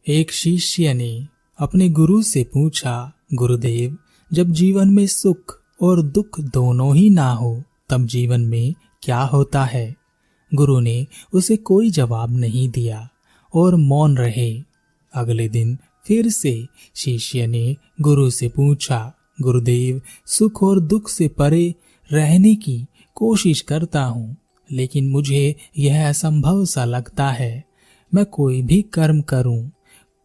एक शिष्य ने अपने गुरु से पूछा, गुरुदेव, जब जीवन में सुख और दुख दोनों ही ना हो तब जीवन में क्या होता है? गुरु ने उसे कोई जवाब नहीं दिया और मौन रहे। अगले दिन फिर से शिष्य ने गुरु से पूछा, गुरुदेव, सुख और दुख से परे रहने की कोशिश करता हूँ, लेकिन मुझे यह असंभव सा लगता है। मैं कोई भी कर्म करूं,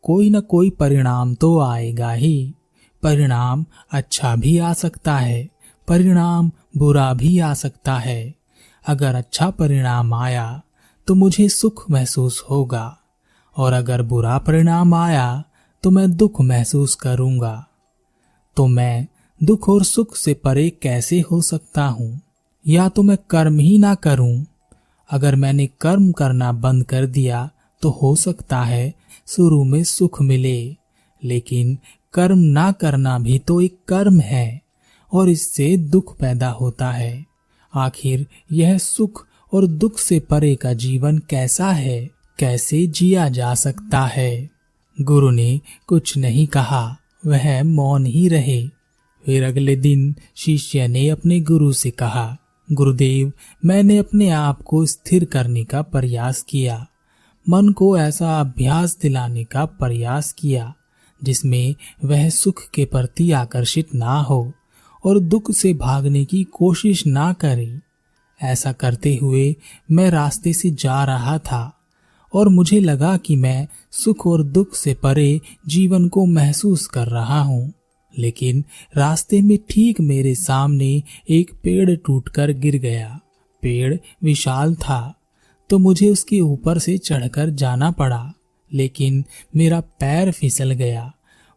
कोई न कोई परिणाम तो आएगा ही। परिणाम अच्छा भी आ सकता है, परिणाम बुरा भी आ सकता है। अगर अच्छा परिणाम आया तो मुझे सुख महसूस होगा, और अगर बुरा परिणाम आया तो मैं दुख महसूस करूंगा। तो मैं दुख और सुख से परे कैसे हो सकता हूँ? या तो मैं कर्म ही ना करूं। अगर मैंने कर्म करना बंद कर दिया तो हो सकता है शुरू में सुख मिले, लेकिन कर्म ना करना भी तो एक कर्म है और इससे दुख पैदा होता है। आखिर यह सुख और दुख से परे का जीवन कैसा है? कैसे जिया जा सकता है? गुरु ने कुछ नहीं कहा, वह मौन ही रहे। फिर अगले दिन शिष्य ने अपने गुरु से कहा, गुरुदेव, मैंने अपने आप को स्थिर करने का प्रयास किया, मन को ऐसा अभ्यास दिलाने का प्रयास किया जिसमें वह सुख के प्रति आकर्षित ना हो और दुख से भागने की कोशिश ना करे। ऐसा करते हुए मैं रास्ते से जा रहा था और मुझे लगा कि मैं सुख और दुख से परे जीवन को महसूस कर रहा हूँ, लेकिन रास्ते में ठीक मेरे सामने एक पेड़ टूटकर गिर गया। पेड़ विशाल था तो मुझे उसके ऊपर से चढ़कर जाना पड़ा, लेकिन मेरा पैर फिसल गया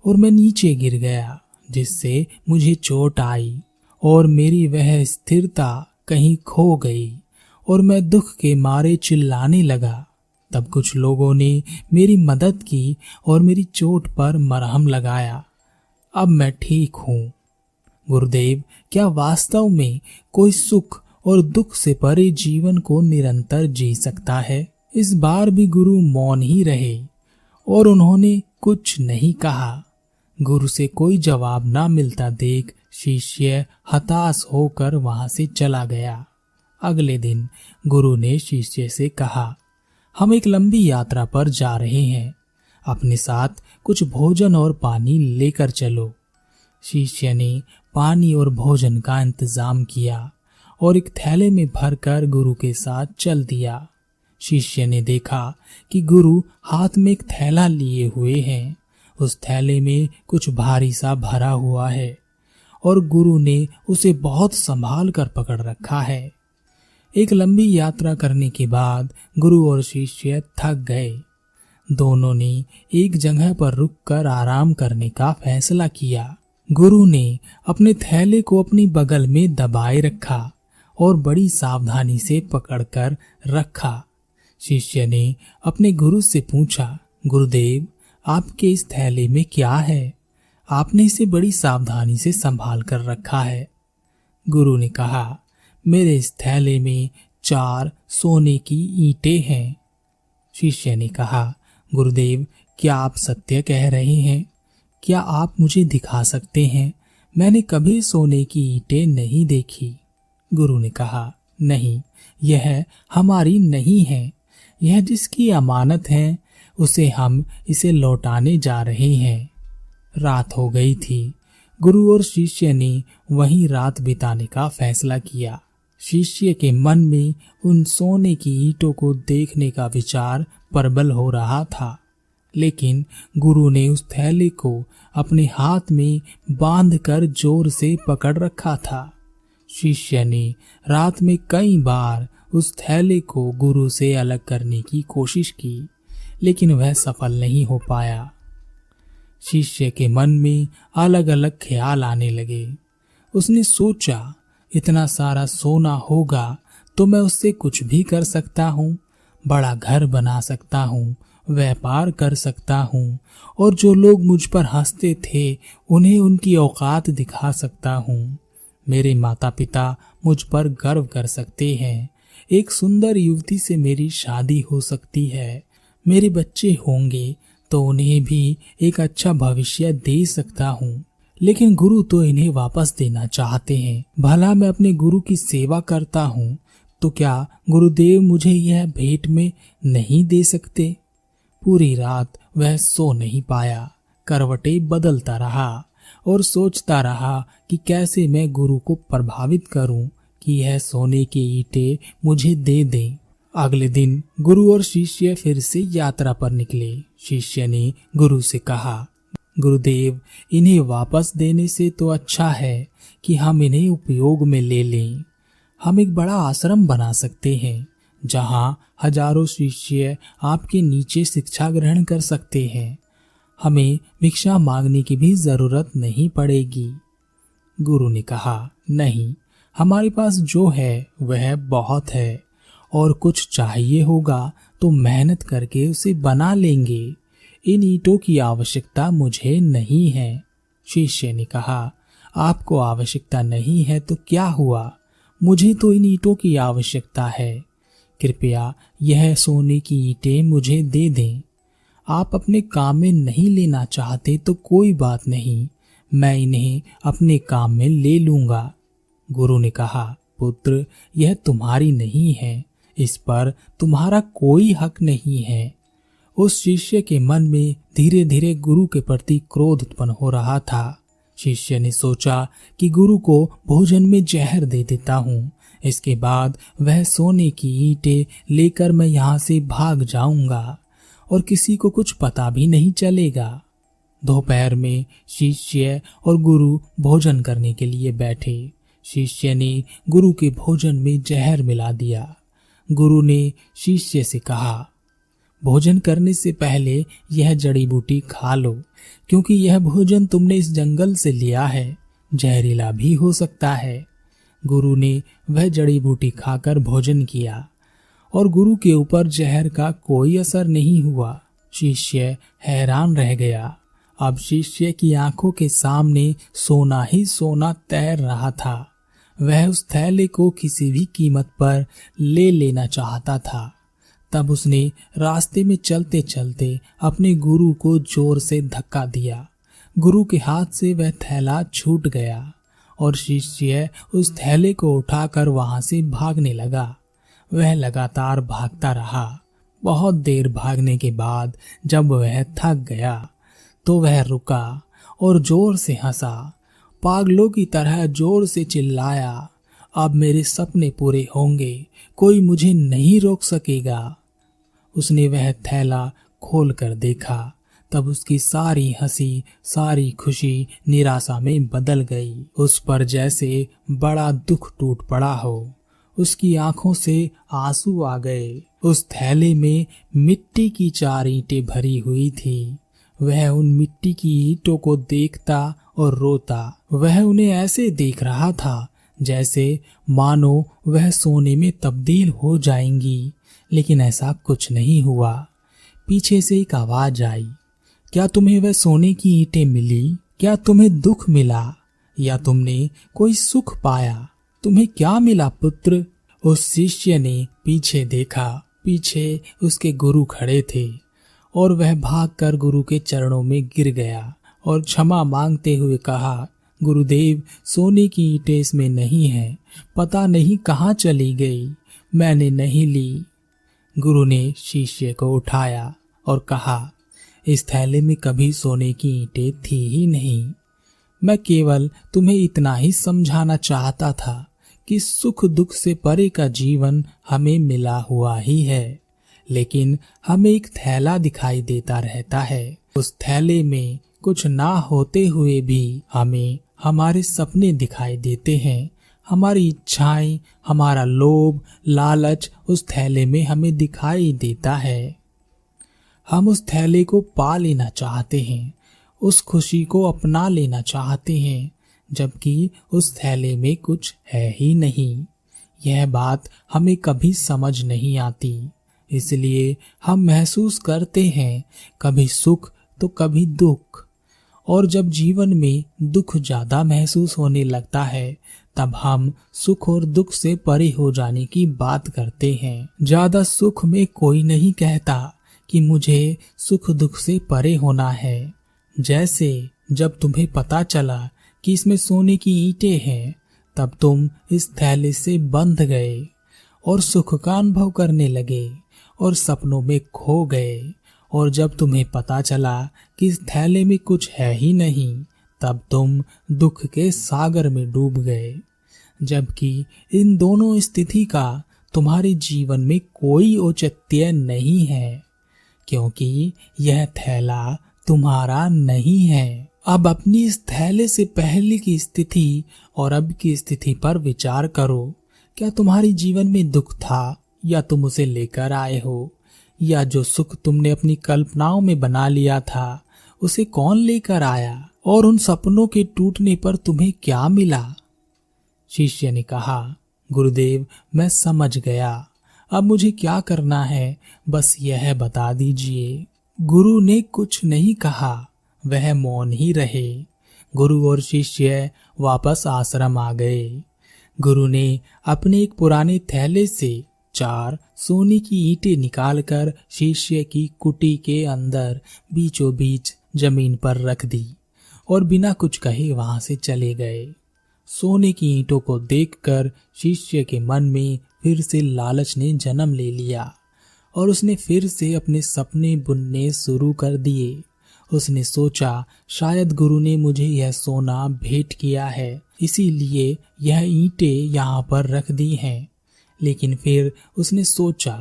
और मैं नीचे गिर गया, जिससे मुझे चोट आई और मेरी वह स्थिरता कहीं खो गई और मैं दुख के मारे चिल्लाने लगा। तब कुछ लोगों ने मेरी मदद की और मेरी चोट पर मरहम लगाया। अब मैं ठीक हूँ। गुरुदेव, क्या वास्तव में कोई सुख और दुख से परे जीवन को निरंतर जी सकता है? इस बार भी गुरु मौन ही रहे और उन्होंने कुछ नहीं कहा। गुरु से कोई जवाब ना मिलता देख शिष्य हताश होकर वहां से चला गया। अगले दिन गुरु ने शिष्य से कहा, हम एक लंबी यात्रा पर जा रहे हैं, अपने साथ कुछ भोजन और पानी लेकर चलो। शिष्य ने पानी और भोजन का इंतजाम किया और एक थैले में भरकर गुरु के साथ चल दिया। शिष्य ने देखा कि गुरु हाथ में एक थैला लिए हुए हैं। उस थैले में कुछ भारी सा भरा हुआ है और गुरु ने उसे बहुत संभाल कर पकड़ रखा है। एक लंबी यात्रा करने के बाद गुरु और शिष्य थक गए। दोनों ने एक जगह पर रुककर आराम करने का फैसला किया। गुरु ने अपने थैले को अपनी बगल में दबाए रखा और बड़ी सावधानी से पकड़कर रखा। शिष्य ने अपने गुरु से पूछा, गुरुदेव, आपके इस थैले में क्या है? आपने इसे बड़ी सावधानी से संभाल कर रखा है। गुरु ने कहा, मेरे इस थैले में 4 सोने की ईंटें हैं। शिष्य ने कहा, गुरुदेव, क्या आप सत्य कह रहे हैं? क्या आप मुझे दिखा सकते हैं? मैंने कभी सोने की ईंटें नहीं देखी। गुरु ने कहा, नहीं, यह हमारी नहीं है। यह जिसकी अमानत है उसे हम इसे लौटाने जा रहे हैं। रात हो गई थी। गुरु और शिष्य ने वहीं रात बिताने का फैसला किया। शिष्य के मन में उन सोने की ईंटों को देखने का विचार प्रबल हो रहा था, लेकिन गुरु ने उस थैले को अपने हाथ में बांधकर जोर से पकड़ रखा था। शिष्य ने रात में कई बार उस थैले को गुरु से अलग करने की कोशिश की, लेकिन वह सफल नहीं हो पाया। शिष्य के मन में अलग अलग ख्याल आने लगे। उसने सोचा, इतना सारा सोना होगा तो मैं उससे कुछ भी कर सकता हूँ, बड़ा घर बना सकता हूँ, व्यापार कर सकता हूँ और जो लोग मुझ पर हंसते थे उन्हें उनकी औकात दिखा सकता हूँ। मेरे माता पिता मुझ पर गर्व कर सकते हैं। एक सुंदर युवती से मेरी शादी हो सकती है। मेरे बच्चे होंगे तो उन्हें भी एक अच्छा भविष्य दे सकता हूँ। लेकिन गुरु तो इन्हें वापस देना चाहते हैं। भला मैं अपने गुरु की सेवा करता हूँ तो क्या गुरुदेव मुझे यह भेंट में नहीं दे सकते? पूरी रात वह सो नहीं पाया। करवटें बदलता रहा और सोचता रहा कि कैसे मैं गुरु को प्रभावित करूं कि यह सोने की ईंटें मुझे दे दें। अगले दिन गुरु और शिष्य फिर से यात्रा पर निकले। शिष्य ने गुरु से कहा, गुरुदेव, इन्हें वापस देने से तो अच्छा है कि हम इन्हें उपयोग में ले लें। हम एक बड़ा आश्रम बना सकते हैं जहां हजारों शिष्य आपके नीचे शिक्षा ग्रहण कर सकते हैं। हमें भिक्षा मांगने की भी जरूरत नहीं पड़ेगी। गुरु ने कहा, नहीं, हमारे पास जो है वह बहुत है और कुछ चाहिए होगा तो मेहनत करके उसे बना लेंगे। इन ईंटों की आवश्यकता मुझे नहीं है। शिष्य ने कहा, आपको आवश्यकता नहीं है तो क्या हुआ, मुझे तो इन ईंटों की आवश्यकता है। कृपया यह सोने की ईंटें मुझे दे दें। आप अपने काम में नहीं लेना चाहते तो कोई बात नहीं, मैं इन्हें अपने काम में ले लूंगा। गुरु ने कहा, पुत्र, यह तुम्हारी नहीं है, इस पर तुम्हारा कोई हक नहीं है। उस शिष्य के मन में धीरे धीरे गुरु के प्रति क्रोध उत्पन्न हो रहा था। शिष्य ने सोचा कि गुरु को भोजन में जहर दे देता हूँ, इसके बाद वह सोने की ईंटें लेकर मैं यहाँ से भाग जाऊंगा और किसी को कुछ पता भी नहीं चलेगा। दोपहर में शिष्य और गुरु भोजन करने के लिए बैठे। शिष्य ने गुरु के भोजन में जहर मिला दिया। गुरु ने शिष्य से कहा, भोजन करने से पहले यह जड़ी बूटी खा लो, क्योंकि यह भोजन तुमने इस जंगल से लिया है, जहरीला भी हो सकता है। गुरु ने वह जड़ी बूटी खाकर भोजन किया और गुरु के ऊपर जहर का कोई असर नहीं हुआ। शिष्य हैरान रह गया। अब शिष्य की आंखों के सामने सोना ही सोना तैर रहा था। वह उस थैले को किसी भी कीमत पर ले लेना चाहता था। तब उसने रास्ते में चलते चलते अपने गुरु को जोर से धक्का दिया। गुरु के हाथ से वह थैला छूट गया और शिष्य उस थैले को उठाकर वहां से भागने लगा। वह लगातार भागता रहा। बहुत देर भागने के बाद जब वह थक गया तो वह रुका और जोर से हंसा। पागलों की तरह जोर से चिल्लाया, अब मेरे सपने पूरे होंगे, कोई मुझे नहीं रोक सकेगा। उसने वह थैला खोल कर देखा, तब उसकी सारी हंसी, सारी खुशी निराशा में बदल गई। उस पर जैसे बड़ा दुख टूट पड़ा हो। उसकी आंखों से आंसू आ गए। उस थैले में मिट्टी की 4 ईंटें भरी हुई थी। वह उन मिट्टी की ईंटों को देखता और रोता। वह उन्हें ऐसे देख रहा था जैसे मानो वह सोने में तब्दील हो जाएंगी, लेकिन ऐसा कुछ नहीं हुआ। पीछे से एक आवाज आई, क्या तुम्हें वह सोने की ईंटें मिली? क्या तुम्हें दुख मिला या तुमने कोई सुख पाया? तुम्हें क्या मिला पुत्र? उस शिष्य ने पीछे देखा। पीछे उसके गुरु खड़े थे और वह भागकर गुरु के चरणों में गिर गया और क्षमा मांगते हुए कहा, गुरुदेव, सोने की ईंटें इसमें नहीं है, पता नहीं कहाँ चली गई, मैंने नहीं ली। गुरु ने शिष्य को उठाया और कहा, इस थैले में कभी सोने की ईंटें थी ही नहीं। मैं केवल तुम्हें इतना ही समझाना चाहता था कि सुख दुख से परे का जीवन हमें मिला हुआ ही है, लेकिन हमें एक थैला दिखाई देता रहता है। उस थैले में कुछ ना होते हुए भी हमें हमारे सपने दिखाई देते हैं। हमारी इच्छाएं, हमारा लोभ, लालच उस थैले में हमें दिखाई देता है। हम उस थैले को पा लेना चाहते हैं, उस खुशी को अपना लेना चाहते हैं, जबकि उस थैले में कुछ है ही नहीं। यह बात हमें कभी समझ नहीं आती, इसलिए हम महसूस करते हैं कभी सुख तो कभी दुख। और जब जीवन में दुख ज्यादा महसूस होने लगता है तब हम सुख और दुख से परे हो जाने की बात करते हैं। ज्यादा सुख में कोई नहीं कहता कि मुझे सुख दुख से परे होना है। जैसे जब तुम्हें पता चला कि इसमें सोने की ईंटें हैं, तब तुम इस थैले से बंध गए और सुख का अनुभव करने लगे और सपनों में खो गए। और जब तुम्हें पता चला कि इस थैले में कुछ है ही नहीं, तब तुम दुख के सागर में डूब गए। जबकि इन दोनों स्थिति का तुम्हारे जीवन में कोई औचित्य नहीं है, क्योंकि यह थैला तुम्हारा नहीं है। अब अपनी इस थैले से पहले की स्थिति और अब की स्थिति पर विचार करो। क्या तुम्हारे जीवन में दुख था या तुम उसे लेकर आए हो? या जो सुख तुमने अपनी कल्पनाओं में बना लिया था, उसे कौन लेकर आया? और उन सपनों के टूटने पर तुम्हें क्या मिला? शिष्य ने कहा, गुरुदेव, मैं समझ गया। अब मुझे क्या करना है, बस यह बता दीजिए। गुरु ने कुछ नहीं कहा, वह मौन ही रहे। गुरु और शिष्य वापस आश्रम आ गए। गुरु ने अपने एक पुराने थैले से 4 सोने की ईंटें निकालकर शिष्य की कुटी के अंदर बीचों बीच जमीन पर रख दी और बिना कुछ कहे वहां से चले गए। सोने की ईंटों को देखकर शिष्य के मन में फिर से लालच ने जन्म ले लिया और उसने फिर से अपने सपने बुनने शुरू कर दिए। उसने सोचा, शायद गुरु ने मुझे यह सोना भेंट किया है, इसीलिए यह ईंटें यहाँ पर रख दी हैं। लेकिन फिर उसने सोचा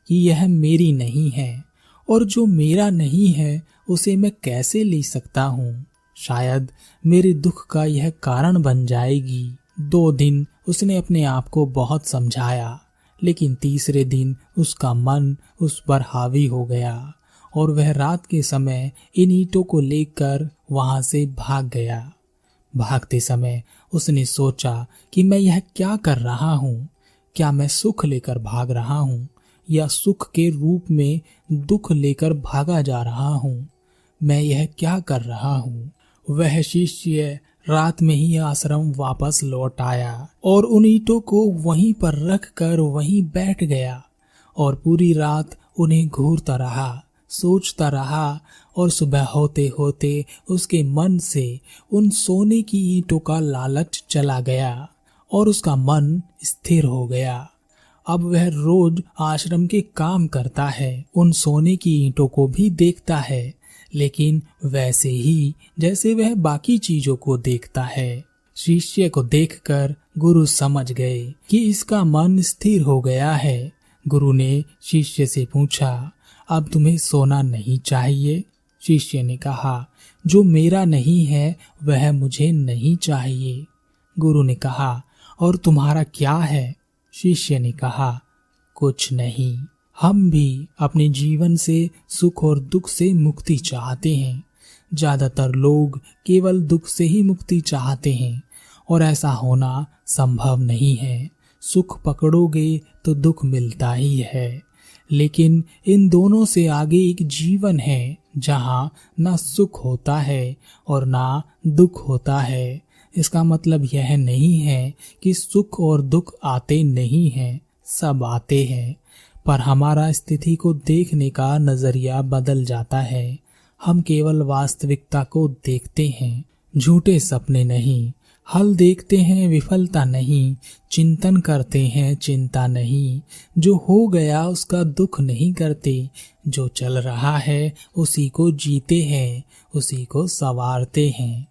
कि यह मेरी नहीं है और जो मेरा नहीं है उसे मैं कैसे ले सकता हूँ। शायद मेरे दुख का यह कारण बन जाएगी। 2 दिन उसने अपने आप को बहुत समझाया, लेकिन तीसरे दिन उसका मन उस पर हावी हो गया और वह रात के समय इन ईंटों को लेकर वहां से भाग गया। भागते समय उसने सोचा कि मैं यह क्या कर रहा हूँ? क्या मैं सुख लेकर भाग रहा हूँ या सुख के रूप में दुख लेकर भागा जा रहा हूँ? मैं यह क्या कर रहा हूँ? वह शिष्य रात में ही आश्रम वापस लौट आया और उन ईंटों को वहीं पर रख कर वहीं बैठ गया और पूरी रात उन्हें घूरता रहा, सोचता रहा और सुबह होते होते उसके मन से उन सोने की ईंटों का लालच चला गया और उसका मन स्थिर हो गया। अब वह रोज आश्रम के काम करता है, उन सोने की ईंटों को भी देखता है, लेकिन वैसे ही जैसे वह बाकी चीजों को देखता है। शिष्य को देखकर गुरु समझ गए कि इसका मन स्थिर हो गया है। गुरु ने शिष्य से पूछा, अब तुम्हें सोना नहीं चाहिए? शिष्य ने कहा, जो मेरा नहीं है वह मुझे नहीं चाहिए। गुरु ने कहा, और तुम्हारा क्या है? शिष्य ने कहा, कुछ नहीं। हम भी अपने जीवन से सुख और दुख से मुक्ति चाहते हैं। ज्यादातर लोग केवल दुख से ही मुक्ति चाहते हैं और ऐसा होना संभव नहीं है। सुख पकड़ोगे तो दुख मिलता ही है, लेकिन इन दोनों से आगे एक जीवन है जहाँ ना सुख होता है और ना दुख होता है। इसका मतलब यह नहीं है कि सुख और दुख आते नहीं हैं, सब आते हैं, पर हमारा स्थिति को देखने का नजरिया बदल जाता है। हम केवल वास्तविकता को देखते हैं, झूठे सपने नहीं। हल देखते हैं, विफलता नहीं। चिंतन करते हैं, चिंता नहीं। जो हो गया उसका दुख नहीं करते। जो चल रहा है उसी को जीते हैं, उसी को संवारते हैं।